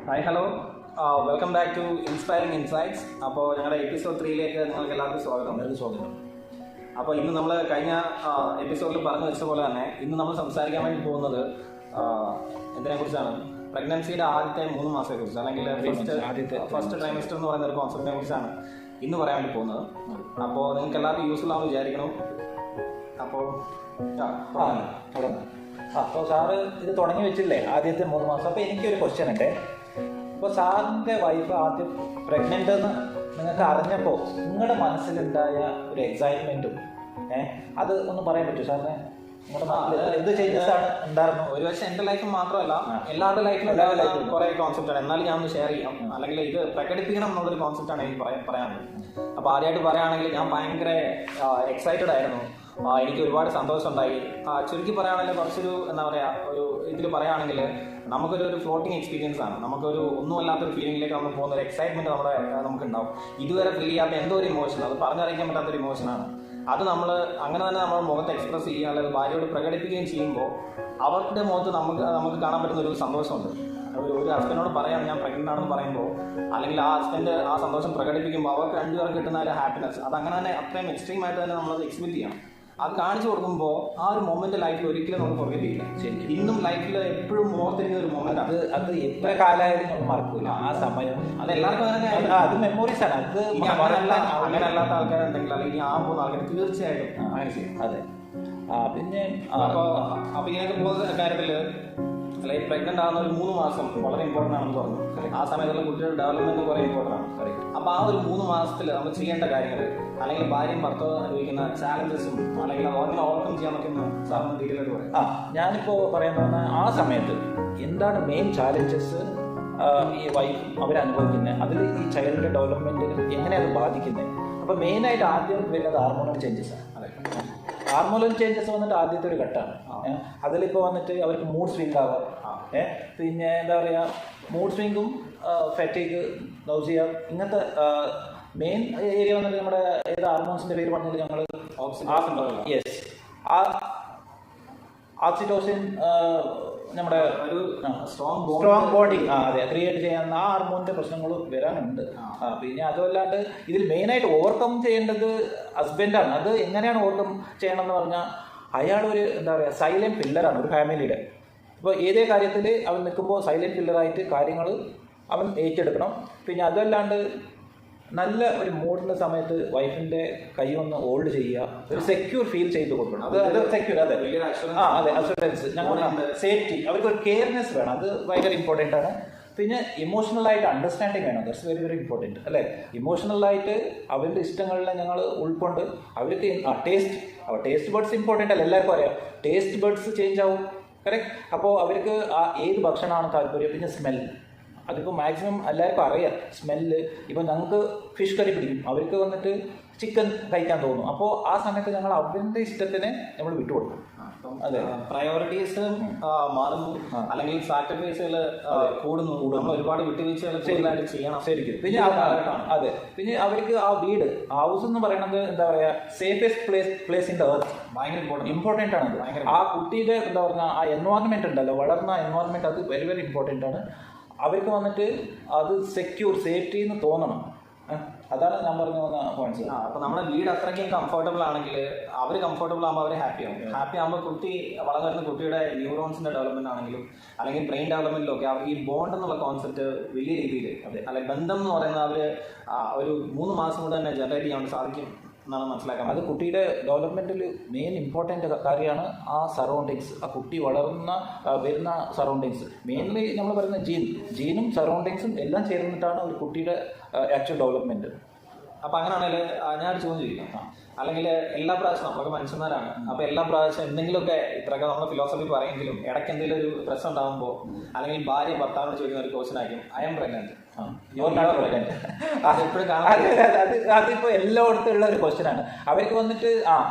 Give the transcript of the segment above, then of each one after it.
Hi hello, welcome back to inspiring insights. അപ്പോൾ ഞങ്ങളുടെ episode 3ലേക്ക് നിങ്ങൾക്ക് എല്ലാവർക്കും സ്വാഗതം. അപ്പോൾ ഇന്ന് നമ്മൾ കഴിഞ്ഞ എപ്പിസോഡിൽ പറഞ്ഞു വെച്ച പോലെ തന്നെ ഇന്ന് നമ്മൾ സംസാരിക്കാൻ വേണ്ടി പോകുന്നത് എന്തിനെക്കുറിച്ചാണ്? പ്രഗ്നൻസിയുടെ ആദ്യത്തെ 3 മാസത്തെക്കുറിച്ച്, അല്ലെങ്കിൽ ഫസ്റ്റ് ട്രൈമസ്റ്റർ എന്ന് പറയുന്ന ഒരു കോൺസെപ്റ്റിനെ കുറിച്ചാണ് ഇന്ന് പറയാൻ വേണ്ടി പോകുന്നത്. അപ്പോൾ നിങ്ങൾക്ക് എല്ലാവർക്കും യൂസ്ഫുൾ ആണെന്ന് വിചാരിക്കണം. അപ്പോൾ അപ്പോൾ സാറ് ഇത് തുടങ്ങി വെച്ചില്ലേ ആദ്യത്തെ 3 മാസം. അപ്പോൾ എനിക്കൊരു ക്വസ്റ്റ്യൻ ഉണ്ട്. ഇപ്പോൾ സാറിൻ്റെ വൈഫ് ആദ്യം പ്രഗ്നൻ്റ് എന്ന് നിങ്ങൾക്ക് അറിഞ്ഞപ്പോൾ നിങ്ങളുടെ മനസ്സിലുണ്ടായ ഒരു എക്സൈറ്റ്മെൻറ്റും അത് ഒന്ന് പറയാൻ പറ്റുമോ സാറിന്? എന്ത് ചേഞ്ചസ് ആണ് ഉണ്ടായിരുന്നു? ഒരുപക്ഷെ എൻ്റെ ലൈഫിൽ മാത്രമല്ല, എല്ലാവരുടെ ലൈഫിലും കുറേ കോൺസെപ്റ്റാണ്. എന്നാലും ഞാൻ ഒന്ന് ഷെയർ ചെയ്യാം. അല്ലെങ്കിൽ ഇത് പ്രകടിപ്പിക്കണം എന്നുള്ളൊരു കോൺസെപ്റ്റാണ് എനിക്ക് പറയാനുള്ളത്. അപ്പോൾ ആദ്യമായിട്ട് പറയുകയാണെങ്കിൽ ഞാൻ ഭയങ്കര എക്സൈറ്റഡ് ആയിരുന്നു. എനിക്ക് ഒരുപാട് സന്തോഷമുണ്ടായി. ചുരുക്കി പറയുകയാണെങ്കിൽ കുറച്ചൊരു എന്താ പറയുക, ഒരു ഇതിൽ പറയുകയാണെങ്കിൽ നമുക്കൊരു ഫ്ലോട്ടിങ് എക്സ്പീരിയൻസ് ആണ്. നമുക്കൊരു ഒന്നുമല്ലാത്തൊരു ഫീലിംഗിലേക്ക് നമ്മൾ പോകുന്ന ഒരു എക്സൈറ്റ്മെൻറ്റ് നമുക്കുണ്ടാവും. ഇതുവരെ ഫീൽ ചെയ്യാത്ത എന്തോ ഒരു ഇമോഷൻ, അത് പറഞ്ഞറിയിക്കാൻ പറ്റാത്തൊരു ഇമോഷനാണ്. അത് നമ്മൾ അങ്ങനെ തന്നെ നമ്മുടെ മുഖത്ത് എക്സ്പ്രസ് ചെയ്യുക, അല്ലെങ്കിൽ ഭാര്യയോട് പ്രകടിപ്പിക്കുകയും ചെയ്യുമ്പോൾ അവരുടെ മുഖത്ത് നമുക്ക് കാണാൻ പറ്റുന്ന ഒരു സന്തോഷമുണ്ട്. ഒരു ഹസ്ബൻഡിനോട് പറയാം ഞാൻ പ്രഗ്നൻ്റ് ആണെന്ന് പറയുമ്പോൾ, അല്ലെങ്കിൽ ആ ഹസ്ബൻഡ് ആ സന്തോഷം പ്രകടിപ്പിക്കുമ്പോൾ അവർക്ക് രണ്ടുപേർക്ക് കിട്ടുന്ന ഒരു ഹാപ്പിനെസ്, അത് അങ്ങനെ തന്നെ അത്രയും എക്സ്ട്രീം ആയിട്ട് തന്നെ നമ്മളത് എക്സ്പെക്ട് ചെയ്യണം. അത് കാണിച്ചു കൊടുക്കുമ്പോൾ ആ ഒരു മൊമെന്റ് ലൈഫിൽ ഒരിക്കലും നമുക്ക് പുറകെ ചെയ്യില്ല. ഇന്നും ലൈഫിൽ എപ്പോഴും ഓർത്തിരിക്കുന്ന ഒരു മൊമെന്റ്. അത് എത്ര കാലമായാലും നമ്മൾ മറക്കൂല ആ സമയം. അത് എല്ലാവർക്കും അത് മെമ്മറീസ് ആണ്. അത് അങ്ങനെ അല്ലാത്ത ആൾക്കാരുണ്ടെങ്കിൽ, അല്ലെങ്കിൽ ആ പോകുന്ന ആൾക്കാർ തീർച്ചയായിട്ടും അങ്ങനെ ചെയ്യും. അതെ. പിന്നെ അപ്പൊ ഇങ്ങനെയൊക്കെ പോകുന്ന കാര്യത്തിൽ ലൈഫ് പ്രഗ്നന്റ് ആകുന്ന ഒരു 3 മാസം വളരെ ഇമ്പോർട്ടൻ്റ് ആണെന്ന് പറഞ്ഞു. ആ സമയത്തുള്ള കുട്ടികളുടെ ഡെവലപ്മെന്റ് കുറേ ഇമ്പോർട്ടൻ്റ് ആണ്. അപ്പോൾ ആ ഒരു 3 മാസത്തിൽ നമ്മൾ ചെയ്യേണ്ട കാര്യങ്ങൾ, അല്ലെങ്കിൽ ഭാര്യയും ഭർത്താവ് അനുഭവിക്കുന്ന ചാലഞ്ചസും, അല്ലെങ്കിൽ അങ്ങനെ ഓവർകം ചെയ്യാൻ പറ്റുന്ന സാറിന് ഡീറ്റെയിൽ ആയിട്ട് പറയാം. ഞാനിപ്പോൾ പറയാൻ പോകുന്ന ആ സമയത്ത് എന്താണ് മെയിൻ ചാലഞ്ചസ് ഈ വൈഫ് അവരനുഭവിക്കുന്നത്, അതിൽ ഈ ചൈൽഡിൻ്റെ ഡെവലപ്മെൻറ്റ് എങ്ങനെ അത് ബാധിക്കുന്നത്. അപ്പോൾ മെയിനായിട്ട് ആദ്യം വരുന്നത് ഹാർമോണൽ ചേഞ്ചസ് ആണ്. ഹാർമോണൽ ചേഞ്ചസ് വന്നിട്ട് ആദ്യത്തെ ഒരു ഘട്ടമാണ്. അതിലിപ്പോൾ വന്നിട്ട് അവർക്ക് മൂഡ് സ്വിംഗ് ആവാം. പിന്നെ എന്താ പറയുക, മൂഡ് സ്വിങ്ങും ഫാറ്റീഗ്, നൗസിയ, ഇങ്ങനത്തെ മെയിൻ ഏരിയ വന്നിട്ട് നമ്മുടെ ഏത് ഹാർമോൺസിൻ്റെ പേര് പറഞ്ഞാൽ ഞങ്ങൾ യെസ് ഓക്സിറ്റോസിൻ, നമ്മുടെ ഒരു സ്ട്രോങ് ബോണ്ടിങ് അതെ ക്രിയേറ്റ് ചെയ്യാൻ ആ ഹാർമോണിൻ്റെ പ്രശ്നങ്ങൾ വരാനുണ്ട്. പിന്നെ അതുമല്ലാണ്ട് ഇതിൽ മെയിനായിട്ട് ഓവർകം ചെയ്യേണ്ടത് ഹസ്ബൻഡാണ്. അത് എങ്ങനെയാണ് ഓവർകം ചെയ്യണമെന്ന് പറഞ്ഞാൽ, അയാളൊരു എന്താ പറയുക സൈലൻറ്റ് പില്ലറാണ് ഒരു ഫാമിലിയുടെ. ഇപ്പോൾ ഏതേ കാര്യത്തിൽ അവൻ നിൽക്കുമ്പോൾ സൈലൻറ്റ് പില്ലറായിട്ട് കാര്യങ്ങൾ അവൻ ഏറ്റെടുക്കണം. പിന്നെ അതല്ലാണ്ട് നല്ല ഒരു മൂഡിൻ്റെ സമയത്ത് വൈഫിൻ്റെ കൈ ഒന്ന് ഹോൾഡ് ചെയ്യുക, ഒരു സെക്യൂർ ഫീൽ ചെയ്ത് കൊടുക്കണം. അത് സെക്യൂർ, അതെ അതെ അഷുറൻസ്, ഞങ്ങൾ സേഫ്റ്റി, അവർക്ക് ഒരു കെയർനെസ് വേണം. അത് ഭയങ്കര ഇമ്പോർട്ടൻ്റ് ആണ്. പിന്നെ ഇമോഷണലായിട്ട് അണ്ടർസ്റ്റാൻഡിങ് വേണം. ദാറ്റ്സ് വെരി വെരി ഇമ്പോർട്ടൻറ്റ് അല്ലേ. ഇമോഷണലായിട്ട് അവരുടെ ഇഷ്ടങ്ങളിലെ ഞങ്ങൾ ഉൾക്കൊണ്ട് അവർക്ക് ടേസ്റ്റ് ബഡ്സ് ഇമ്പോർട്ടൻ്റ് അല്ല, എല്ലാവർക്കും അറിയാം. ടേസ്റ്റ് ബഡ്സ് ചേഞ്ച് ആവും, കറക്റ്റ്. അപ്പോൾ അവർക്ക് ഏത് ഭക്ഷണമാണ് താല്പര്യം. പിന്നെ സ്മെൽ, അതിപ്പോൾ മാക്സിമം എല്ലാവർക്കും അറിയാം സ്മെല്ല്. ഇപ്പോൾ ഞങ്ങൾക്ക് ഫിഷ് കറി പിടിക്കും, അവർക്ക് വന്നിട്ട് ചിക്കൻ കഴിക്കാൻ തോന്നും. അപ്പോൾ ആ സമയത്ത് ഞങ്ങൾ അവരുടെ ഇഷ്ടത്തിന് നമ്മൾ വിട്ടുകൊടുക്കും. അതെ, പ്രയോറിറ്റീസ് മാറുന്നു, അല്ലെങ്കിൽ സാക്രിഫൈസുകൾ കൂടുന്നു, നമ്മൾ ഒരുപാട് വിട്ടുവീഴ്ചകൾ കൂടുതലായിട്ട് ചെയ്യണം ശരിക്കും. പിന്നെ അതെ, പിന്നെ അവർക്ക് ആ വീട്, ഹൗസ് എന്ന് പറയുന്നത് എന്താ പറയുക safest place in the earth, ഭയങ്കര ഇമ്പോർട്ടൻ്റ് ആണ്. ആ കുട്ടിയുടെ എന്താ പറയുക ആ എൻവയോൺമെൻറ്റ് ഉണ്ടല്ലോ, വളർന്ന എൻവയോൺമെൻറ്റ്, അത് വെരി വെരി ഇമ്പോർട്ടൻ്റ് ആണ്. അവർക്ക് വന്നിട്ട് അത് സെക്യൂർ സേഫ്റ്റി എന്ന് തോന്നണം. അതാണ് ഞാൻ പറഞ്ഞു വന്ന പോയിന്റ്സ്. അപ്പോൾ നമ്മുടെ വീട് അത്രയ്ക്കും കംഫർട്ടബിൾ ആണെങ്കിൽ അവർ കംഫർട്ടബിൾ ആകുമ്പോൾ അവർ ഹാപ്പി ആകുമ്പോൾ കുട്ടി വളർന്നു വരുന്ന കുട്ടിയുടെ ന്യൂറോൺസിൻ്റെ ഡെവലപ്മെന്റ് ആണെങ്കിലും, അല്ലെങ്കിൽ ബ്രെയിൻ ഡെവലപ്മെന്റിലൊക്കെ അവർക്ക് ഈ ബോണ്ട് എന്നുള്ള കോൺസെപ്റ്റ് വലിയ രീതിയിൽ, അല്ലെങ്കിൽ ബന്ധം എന്ന് പറയുന്ന അവർ ഒരു 3 മാസം കൊണ്ട് തന്നെ ജനറേറ്റ് ചെയ്യാൻ സാധിക്കും എന്നാണ് മനസ്സിലാക്കാൻ. അത് കുട്ടിയുടെ ഡെവലപ്മെൻറ്റിൽ മെയിൻ ഇമ്പോർട്ടൻ്റ് കാര്യമാണ് ആ സറൗണ്ടിങ്സ്, ആ കുട്ടി വരുന്ന സറൗണ്ടിങ്സ്. മെയിൻലി നമ്മൾ പറയുന്ന ജീനും സറൗണ്ടിങ്സും എല്ലാം ചേർന്നിട്ടാണ് ഒരു കുട്ടിയുടെ ആക്ച്വൽ ഡെവലപ്മെൻറ്റ്. അപ്പോൾ അങ്ങനെയാണെങ്കിൽ ഞാനൊരു ചോദ്യം ചോദിക്കാം. അല്ലെങ്കിൽ എല്ലാ പ്രാവശ്യം നമ്മളൊക്കെ മനുഷ്യന്മാരാണ്, അപ്പോൾ എല്ലാ പ്രാവശ്യം എന്തെങ്കിലുമൊക്കെ ഇത്രയൊക്കെ നമ്മൾ ഫിലോസഫി പറയുമെങ്കിലും ഇടയ്ക്ക് എന്തെങ്കിലും ഒരു പ്രശ്നം ഉണ്ടാകുമ്പോൾ, അല്ലെങ്കിൽ ഭാര്യ ഭർത്താവിനോട് ചോദിക്കുന്ന ഒരു ക്വസ്റ്റൻ ആയിരിക്കും, ഐ എം പ്രഗ്നന്റ്. അതിപ്പോ എല്ലായിടത്തും ഉള്ള ഒരു ക്വസ്റ്റ്യൻ ആണ്. അവർക്ക് വന്നിട്ട്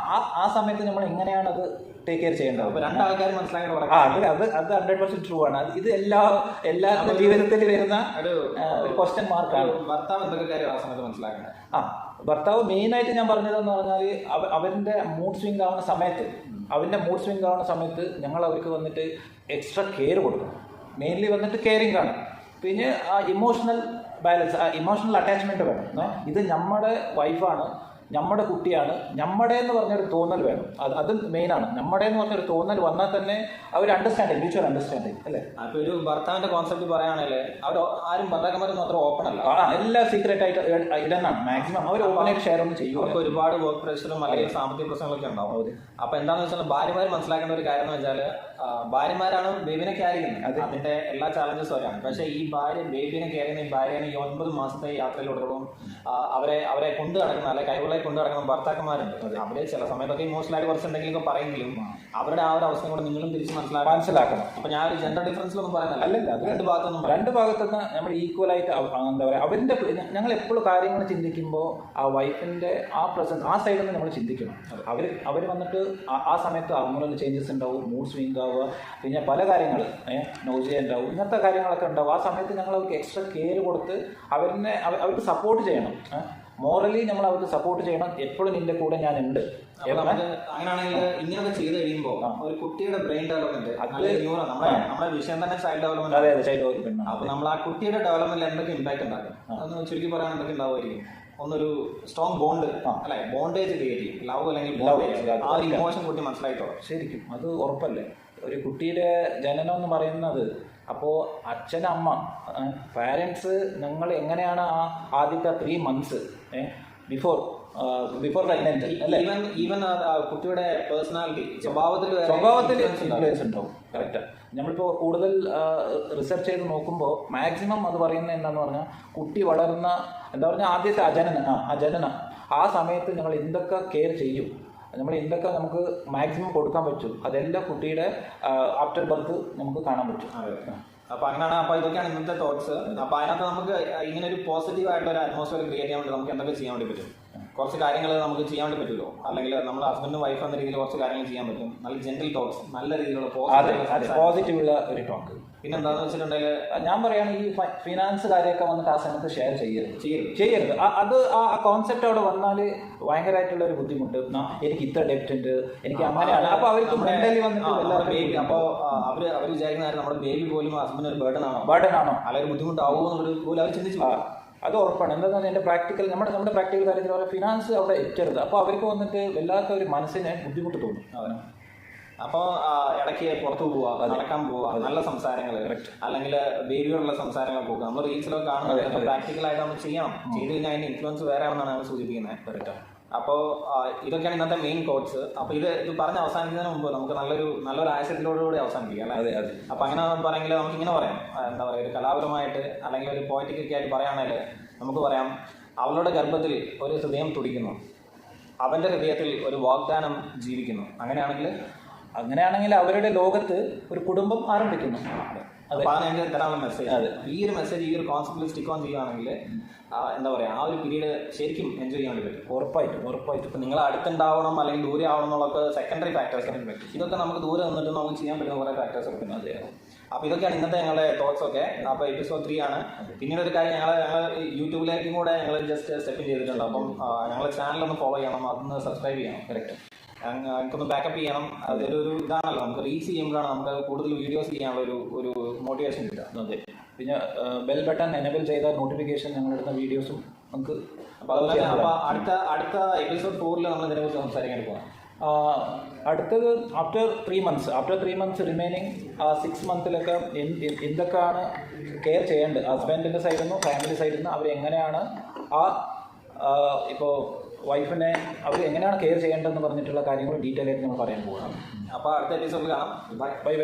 ആ സമയത്ത് നമ്മൾ എങ്ങനെയാണ് അത് ടേക്ക് കെയർ ചെയ്യേണ്ടത്. അപ്പോൾ രണ്ടാൾക്കാർ മനസ്സിലാക്കി അത് 100% ട്രൂ ആണ്. ഇത് എല്ലാ ജീവിതത്തിൽ വരുന്ന ഒരു ക്വസ്റ്റ്യൻ മാർക്കാണ്. ഭർത്താവ് എന്തൊക്കെ കാര്യം ആ സമയത്ത് മനസ്സിലാക്കണം. ഭർത്താവ് മെയിനായിട്ട് ഞാൻ പറഞ്ഞതെന്ന് പറഞ്ഞാൽ അവരുടെ മൂഡ് സ്വിംഗ് ആവുന്ന സമയത്ത് ഞങ്ങൾ അവർക്ക് വന്നിട്ട് എക്സ്ട്രാ കെയർ കൊടുക്കണം. മെയിൻലി വന്നിട്ട് കെയറിംഗ് ആണ്. പിന്നെ ആ ഇമോഷണൽ ബാലൻസ്, ആ ഇമോഷണൽ അറ്റാച്ച്മെൻറ്റ് വേണം. ഇത് നമ്മുടെ വൈഫാണ്, നമ്മുടെ കുട്ടിയാണ്, നമ്മുടെ എന്ന് പറഞ്ഞൊരു തോന്നൽ വേണം. അത് മെയിനാണ്. നമ്മുടെ എന്ന് പറഞ്ഞൊരു തോന്നൽ വന്നാൽ തന്നെ അവർ അണ്ടർസ്റ്റാൻഡിങ്, മ്യൂച്വൽ അണ്ടർസ്റ്റാൻഡിങ് അല്ലേ. അപ്പോൾ ഒരു ഭർത്താവിന്റെ കോൺസെപ്റ്റ് പറയുകയാണെങ്കിൽ അവർ ആരും ഭർത്താക്കന്മാരൊന്നും അത്ര ഓപ്പൺ അല്ല. എല്ലാം സീക്രട്ട് ആയിട്ട് ഇടുന്നതാണ് മാക്സിമം. അവർ ഓപ്പണായിട്ട് ഷെയർ ഒന്നും ചെയ്യും. അവർക്ക് ഒരുപാട് വർക്ക് പ്രഷറും അല്ലെങ്കിൽ സാമ്പത്തിക പ്രശ്നങ്ങളൊക്കെ ഉണ്ടാവും. അപ്പോൾ എന്താണെന്ന് വെച്ചാൽ ഭാര്യമാർ മനസ്സിലാക്കേണ്ട ഒരു കാര്യം എന്ന് വെച്ചാൽ ഭാര്യമാരാണ് ബേബിനെ ക്യാരി ചെയ്യുന്നത്. അതിന്റെ എല്ലാ ചാലഞ്ചസും അവരാണ്. പക്ഷേ ഈ ഭാര്യ ബേബിനെ ക്യാരി ചെയ്യുന്ന ഈ ഭാര്യനെ ഈ 9 മാസത്തെ യാത്രയിലോട്ടും അവരെ കൊണ്ടു നടക്കുന്ന അല്ലെങ്കിൽ കൈകളെ കൊണ്ടു നടക്കുന്ന ഭർത്താക്കന്മാരുണ്ട്. അവര് ചില സമയത്തൊക്കെ ഇമോഷണലായിട്ട് കുറച്ച് എന്തെങ്കിലും പറയുമെങ്കിലും അവരുടെ ആ ഒരു അവസ്ഥ കൂടെ നിങ്ങളും തിരിച്ച് മനസ്സിലാക്കണം. അപ്പൊ ഞാൻ ഒരു ജെൻഡർ ഡിഫറൻസിലൊന്നും പറയുന്നില്ല. അല്ലല്ല, അത് രണ്ട് ഭാഗത്തുനിന്ന് നമ്മൾ ഈക്വലായിട്ട് എന്താ പറയുക, അവരുടെ ഞങ്ങൾ എപ്പോഴും കാര്യങ്ങൾ ചിന്തിക്കുമ്പോൾ ആ വൈഫിന്റെ ആ പ്രസൻസ് ആ സൈഡിൽ നിന്ന് നമ്മൾ ചിന്തിക്കണം. അവർ വന്നിട്ട് ആ സമയത്ത് ഹോർമോണൽ ചേഞ്ചസ് ഉണ്ടാവും, മൂഡ് സ്വിംഗ് ആവുക, പിന്നെ പല കാര്യങ്ങൾ നോസിയ ഉണ്ടാവും, ഇങ്ങനത്തെ കാര്യങ്ങളൊക്കെ ഉണ്ടാവും. ആ സമയത്ത് ഞങ്ങൾ അവർക്ക് എക്സ്ട്രാ കെയർ കൊടുത്ത് അവർക്ക് സപ്പോർട്ട് ചെയ്യണം. മോറലി നമ്മൾ അവർക്ക് സപ്പോർട്ട് ചെയ്യണം. എപ്പോഴും നിന്റെ കൂടെ ഞാൻ ഉണ്ട്. അങ്ങനെയാണെങ്കിൽ ഇങ്ങനെയൊക്കെ ചെയ്ത് കഴിയുമ്പോൾ ഒരു കുട്ടിയുടെ ബ്രെയിൻ ഡെവലപ്മെന്റ്, നമ്മുടെ വിഷയം തന്നെ ചൈൽഡ് ഡെവലപ്മെന്റ്. അതെ, ചൈൽഡ് ഡെവലപ്മെന്റ്. അപ്പൊ നമ്മൾ ആ കുട്ടിയുടെ ഡെവലപ്മെന്റിൽ എന്തൊക്കെ ഇമ്പാക്ട് ഉണ്ടാകും അതൊന്ന് ചുരുക്കി പറയാൻ എന്തൊക്കെ ഉണ്ടാവുമായിരിക്കും? ഒന്നൊരു സ്ട്രോങ് ബോണ്ട് അല്ലെ, ബോണ്ടേജ് ക്രിയേറ്റ് ചെയ്യും. ലവ് അല്ലെങ്കിൽ ആ ഒരു ഇമോഷൻ കുട്ടി മനസ്സിലായിട്ടോ? ശരിക്കും അത് ഉറപ്പല്ലേ. ഒരു കുട്ടിയുടെ ജനനം എന്ന് പറയുന്നത്, അപ്പോൾ അച്ഛനമ്മ പാരൻസ് നിങ്ങൾ എങ്ങനെയാണ് ആ ആദ്യത്തെ 3 months ബിഫോർ പ്രഗ്നന്റ് അല്ലേ, ഈവൻ കുട്ടിയുടെ പേഴ്സണാലിറ്റി സ്വഭാവത്തിൽ ഇൻഫ്ലുവൻസ് ഉണ്ടാവും. കറക്റ്റ്. നമ്മളിപ്പോൾ കൂടുതൽ റിസർച്ച് ചെയ്ത് നോക്കുമ്പോൾ മാക്സിമം അത് പറയുന്നത് എന്താണെന്ന് പറഞ്ഞാൽ, കുട്ടി വളർന്ന എന്താ പറഞ്ഞാൽ ആദ്യത്തെ അജനനം ആ സമയത്ത് ഞങ്ങൾ എന്തൊക്കെ കെയർ ചെയ്യും, നമ്മൾ എന്തൊക്കെ നമുക്ക് മാക്സിമം കൊടുക്കാൻ പറ്റും, അതെല്ലാം കുട്ടിയുടെ ആഫ്റ്റർ ബർത്ത് നമുക്ക് കാണാൻ പറ്റും. അപ്പോൾ അങ്ങനെയാണ്. അപ്പോൾ ഇതൊക്കെയാണ് ഇന്നത്തെ തോട്ട്സ്. അപ്പോൾ അതിനകത്ത് നമുക്ക് ഇങ്ങനെ ഒരു പോസിറ്റീവ് ആയിട്ടുള്ള ഒരു അറ്റ്മോസ്ഫിയർ ക്രിയേറ്റ് ചെയ്യാൻ വേണ്ടി നമുക്ക് എന്തൊക്കെ ചെയ്യാൻ വേണ്ടി പറ്റും? കുറച്ച് കാര്യങ്ങൾ നമുക്ക് ചെയ്യാൻ വേണ്ടി പറ്റുമല്ലോ. അല്ലെങ്കിൽ നമ്മൾ ഹസ്ബൻഡും വൈഫ് എന്ന രീതിയിൽ കുറച്ച് കാര്യങ്ങൾ ചെയ്യാൻ പറ്റും. നല്ല ജെന്റിൽ ടോക്സ്, നല്ല രീതിയിലുള്ള പോസിറ്റീവുള്ള ഒരു ടോക്ക്. പിന്നെ എന്താണെന്ന് വെച്ചിട്ടുണ്ടെങ്കിൽ ഞാൻ പറയുകയാണെങ്കിൽ ഈ ഫിനാൻസ് കാര്യമൊക്കെ വന്നിട്ട് ആ സമയത്ത് ഷെയർ ചെയ്യരുത്. അത് ആ കോൺസെപ്റ്റ് അവിടെ വന്നാൽ ഭയങ്കരമായിട്ടുള്ള ഒരു ബുദ്ധിമുട്ട്. എനിക്ക് ഇത്ര ഡെപ്റ്റ് ഉണ്ട്, എനിക്ക് അങ്ങനെയാണ്. അപ്പോൾ അവർക്ക് മെന്റലി വന്നിട്ട് അപ്പോൾ അവർ വിചാരിക്കുന്ന നമ്മുടെ ബേബി പോലും ഹസ്ബൻഡ് ഒരു ബേർഡൻ ആണോ അല്ലെങ്കിൽ ബുദ്ധിമുട്ടാവുമോ എന്നുള്ളൊരു പോലും അവർ ചിന്തിച്ചു. അത് ഉറപ്പാണ്. എന്താണെന്ന് പറഞ്ഞാൽ എൻ്റെ പ്രാക്ടിക്കൽ നമ്മുടെ പ്രാക്ടിക്കൽ കാര്യത്തിൽ അവരുടെ ഫിനാൻസ് അവിടെ എത്തരുത്. അപ്പോൾ അവർക്ക് വന്നിട്ട് വല്ലാത്ത ഒരു മനസ്സിന് ബുദ്ധിമുട്ട് തോന്നും. അപ്പോൾ ഇടയ്ക്ക് പുറത്തു പോവുക, നടക്കാൻ പോവുക, നല്ല സംസാരങ്ങൾ, അല്ലെങ്കിൽ ബേബിയോടുള്ള സംസാരങ്ങൾ പോകുക. നമ്മൾ റീൽസിലൊക്കെ കാണുന്നത് പ്രാക്ടിക്കലായിട്ട് നമ്മൾ ചെയ്യണം. ചെയ്ത് കഴിഞ്ഞാൽ അതിൻ്റെ ഇൻഫ്ലുവൻസ് വേറെ ആണെന്നാണ് ഞങ്ങൾ സൂചിപ്പിക്കുന്നത്. അപ്പോൾ ഇതൊക്കെയാണ് ഇന്നത്തെ മെയിൻ കോട്സ്. അപ്പോൾ ഇത് പറഞ്ഞ് അവസാനിക്കുന്നതിന് മുമ്പ് നമുക്ക് നല്ലൊരു ആശയത്തിലൂടെ അവസാനിപ്പിക്കാം അല്ലേ? അപ്പോൾ അങ്ങനെ പറയുമെങ്കിൽ നമുക്ക് ഇങ്ങനെ പറയാം, എന്താ പറയുക, ഒരു കലാപരമായിട്ട് അല്ലെങ്കിൽ ഒരു പോയറ്റിക്കൊക്കെ ആയിട്ട് പറയുകയാണെങ്കിൽ നമുക്ക് പറയാം, അവളുടെ ഗർഭത്തിൽ ഒരു ഹൃദയം തുടിക്കുന്നു, അവൻ്റെ ഹൃദയത്തിൽ ഒരു വാഗ്ദാനം ജീവിക്കുന്നു. അങ്ങനെയാണെങ്കിൽ അവരുടെ ലോകത്ത് ഒരു കുടുംബം ആരംഭിക്കുന്നു. അതാണ് എനിക്ക് തരാനുള്ള മെസ്സേജ്. ഈ ഒരു മെസ്സേജ്, ഈ ഒരു കോൺസെപ്റ്റിൽ സ്റ്റിക്ക് ഓൺ ചെയ്യുകയാണെങ്കിൽ എന്താ പറയുക, ആ ഒരു പീരീഡ് ശരിക്കും എൻജോയ് ചെയ്യാൻ വേണ്ടി പറ്റും. ഉറപ്പായിട്ടും. ഇപ്പം നിങ്ങൾ അടുത്തുണ്ടാവണം അല്ലെങ്കിൽ ദൂരെ ആവണം എന്നുള്ളതൊക്കെ സെക്കൻഡറി ഫാക്ടേഴ്സ്. ഇതൊക്കെ നമുക്ക് ദൂരെ നിന്നിട്ട് നമുക്ക് ചെയ്യാൻ പറ്റുന്ന കുറേ ഫാക്ടേഴ്സ് ഒക്കെ ഉണ്ട്. അപ്പോൾ ഇതൊക്കെയാണ് ഇന്നത്തെ ഞങ്ങളുടെ തോട്ട്സ് ഒക്കെ. അപ്പോൾ എപ്പിസോഡ് 3 ആണ്. പിന്നീട് ഒരു കാര്യം, ഞങ്ങൾ യൂട്യൂബിലേക്കും കൂടെ ഞങ്ങൾ ജസ്റ്റ് സ്റ്റെപ്പ് ചെയ്തിട്ടുണ്ട്. അപ്പം ഞങ്ങളുടെ ചാനലൊന്ന് ഫോളോ ചെയ്യണം, അതൊന്ന് സബ്സ്ക്രൈബ് ചെയ്യണം. കറക്റ്റ്. നമുക്കൊന്ന് ബാക്കപ്പ് ചെയ്യണം. അതൊരു ഇതാണല്ലോ, നമുക്ക് റീച്ച് ചെയ്യുമ്പോഴാണ് നമുക്ക് കൂടുതൽ വീഡിയോസ് ചെയ്യാനുള്ള ഒരു മോട്ടിവേഷൻ കിട്ടുക. അതെ. പിന്നെ ബെൽ ബട്ടൺ എനേബിൾ ചെയ്ത നോട്ടിഫിക്കേഷൻ ഞങ്ങളെടുത്ത വീഡിയോസും നമുക്ക്. അപ്പോൾ അതുപോലെ അപ്പോൾ അടുത്ത എപ്പിസോഡ് 4 നമ്മൾ ഇതിനെക്കുറിച്ച് സംസാരിക്കാൻ പോകാം. അടുത്തത് ആഫ്റ്റർ 3 months റിമൈനിങ് 6 monthsലൊക്കെ എന്തൊക്കെയാണ് കെയർ ചെയ്യേണ്ടത് ഹസ്ബൻഡിൻ്റെ സൈഡിൽ നിന്നും ഫാമിലി സൈഡിൽ നിന്ന്, അവരെങ്ങനെയാണ് ഇപ്പോൾ വൈഫിനെ അവർ എങ്ങനെയാണ് കെയർ ചെയ്യേണ്ടതെന്ന് പറഞ്ഞിട്ടുള്ള കാര്യങ്ങൾ ഡീറ്റെയിൽ ആയിട്ട് നമ്മൾ പറയാൻ പോകണം. അപ്പോൾ അടുത്ത എപ്പിസോഡിൽ കാണാം. ബൈ.